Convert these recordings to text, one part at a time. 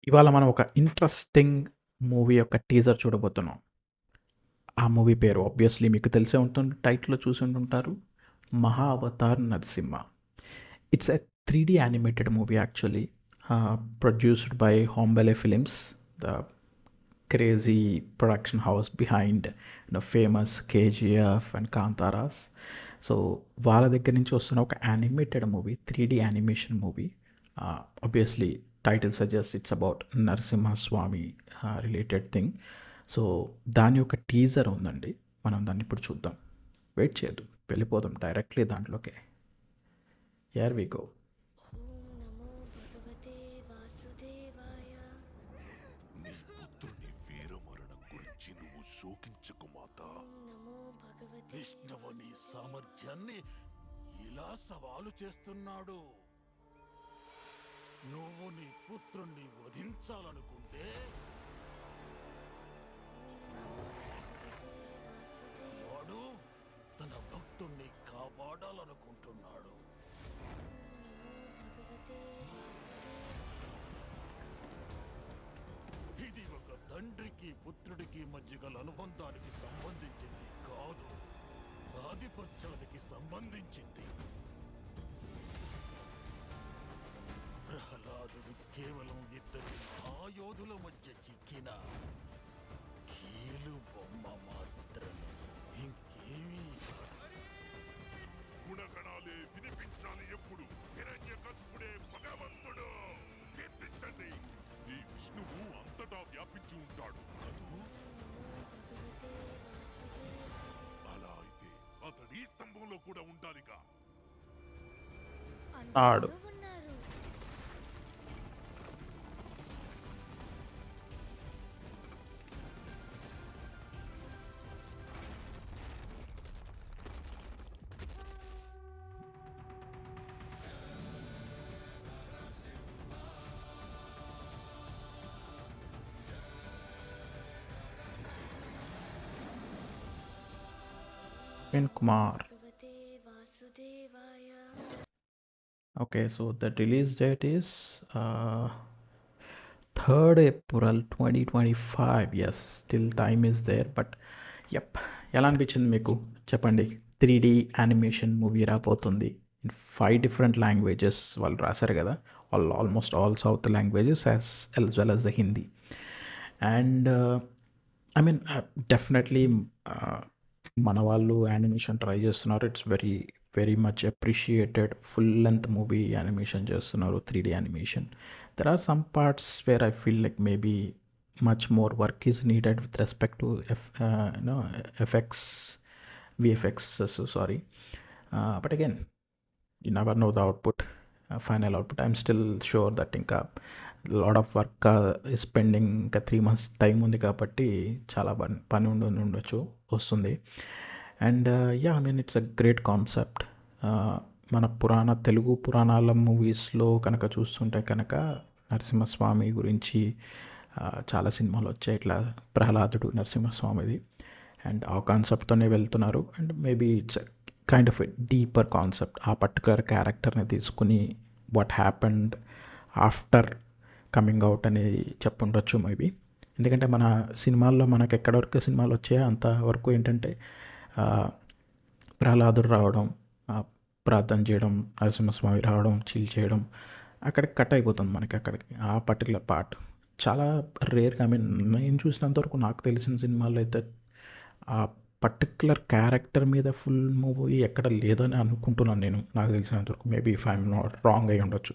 ఇవాళ మనం ఒక ఇంట్రెస్టింగ్ మూవీ యొక్క టీజర్ చూడబోతున్నాం. ఆ మూవీ పేరు ఆబ్వియస్లీ మీకు తెలిసే ఉంటుంది. టైటిల్‌లో చూసి ఉండుంటారు. 'Maha Avatar Narasimha'. It's a 3D animated movie actually. Produced by Hombale films, the crazy production house behind famous 'KGF' and 'Kantaras'. So వాళ్ళ దగ్గర నుంచి వస్తున్న ఒక animated movie, 3D animation movie. Obviously title suggest it's about Narasimhaswami related thing. So దాని యొక్క టీజర్ ఉందండి. మనం దాన్ని ఇప్పుడు చూద్దాం. వెయిట్ చేయొద్దు, వెళ్ళిపోదాం డైరెక్ట్లీ దాంట్లోకే. Here we go. నీ పుత్రుని వీరమరణం గురించి నువ్వు శోకించకు మాత. విష్ణువు నీ సామర్థ్యాన్ని ఇలా సవాలు చేస్తున్నాడు. నువ్వు నీ పుత్రుణ్ణి వధించాలనుకుంటే వాడు తన భక్తుణ్ణి కాపాడాలనుకుంటున్నాడు. ఇది ఒక తండ్రికి పుత్రుడికి మధ్య గల అనుబంధానికి సంబంధించింది కాదు, ఆధిపత్యానికి సంబంధించింది. ప్రహ్లాదుడు కేవలం ఇద్దరు మహాయోధుల మధ్య చిక్కిన కీలు బొమ్మ మాత్రమే, ఇంకేమీ కాదు. గుణగణాలే వినిపించాలి ఎప్పుడు. హిరణ్యకశిపుడే భగవంతుడు. కీర్తించండి. ఈ విష్ణువు అంతటా వ్యాపించి ఉంటాడు కదూ. అలా అయితే అతడు ఈ స్తంభంలో కూడా ఉండాలిగా. ఆడు Kumar. Okay, so the release date is 3rd April 2025. Yes, still time is there, but yep. ఎలా అనిపించింది మీకు చెప్పండి. 3D యానిమేషన్ మూవీ రాబోతుంది ఇన్ 5 డిఫరెంట్ లాంగ్వేజెస్. వాళ్ళు రాశారు కదా, almost all south languages as well as the Hindi. And I mean definitely మన వాళ్ళు యానిమేషన్ ట్రై చేస్తున్నారు. It's very very much appreciated. Full length movie animation చేస్తున్నారు, 3D animation. There are some parts where I feel like maybe much more work is needed with respect to effects, VFX, sorry. But again, you never know the output, final output. I'm still sure that ఇంకా lot of work is pending. ఇంకా 3 months time ఉంది కాబట్టి చాలా పని ఉండొచ్చు, వస్తుంది. And yeah, I mean it's a great concept. మన తెలుగు పురాణాల మూవీస్లో కనుక చూస్తుంటే కనుక నరసింహస్వామి గురించి చాలా సినిమాలు వచ్చాయి, ఇట్లా ప్రహ్లాదుడు నరసింహస్వామిది. అండ్ ఆ కాన్సెప్ట్తోనే వెళ్తున్నారు. And maybe it's kind of a deeper concept. ఆ పర్టికులర్ క్యారెక్టర్ని తీసుకుని what happened after coming out అనేది చెప్పుండొచ్చు మేబీ. ఎందుకంటే మన సినిమాల్లో మనకు ఎక్కడి వరకు సినిమాలు వచ్చాయో అంతవరకు ఏంటంటే ప్రహ్లాదుడు రావడం, ప్రార్థన చేయడం, నరసింహస్వామి రావడం, చీల్ చేయడం, అక్కడికి కట్ అయిపోతుంది మనకి. అక్కడికి ఆ పర్టికులర్ పార్ట్ చాలా రేర్గా. ఐ మీన్ నేను చూసినంతవరకు, నాకు తెలిసిన సినిమాల్లో అయితే ఆ పర్టికులర్ క్యారెక్టర్ మీద ఫుల్ మూవీ ఎక్కడ లేదని అనుకుంటున్నాను నేను, నాకు తెలిసినంతవరకు. Maybe if I'm not wrong అయి ఉండొచ్చు.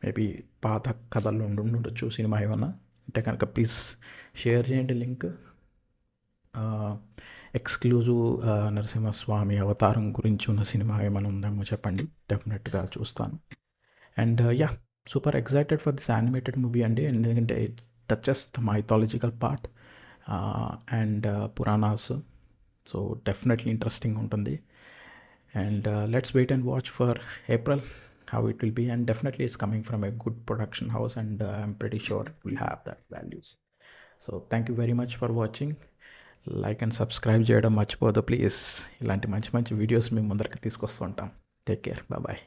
మేబీ పాత కథల్లో ఉండొచ్చు సినిమా ఏమన్నా అంటే కనుక ప్లీజ్ షేర్ చేయండి లింక్. ఎక్స్క్లూజివ్ నరసింహస్వామి అవతారం గురించి ఉన్న సినిమా ఏమైనా ఉందేమో చెప్పండి, డెఫినెట్గా చూస్తాను. And ya, super excited for this animated movie అండి. ఎందుకంటే it touches the mythological part and Puranas. So definitely interesting ఉంటుంది. And let's wait and watch for April how it will be. And definitely it's coming from a good production house, and I'm pretty sure it will have that values. So thank you very much for watching. Like and subscribe చేయడం మర్చిపోదు please. ఇలాంటి మంచి మంచి videos మేము ముందరికి తీసుకొస్తూ ఉంటాం. Take care, bye.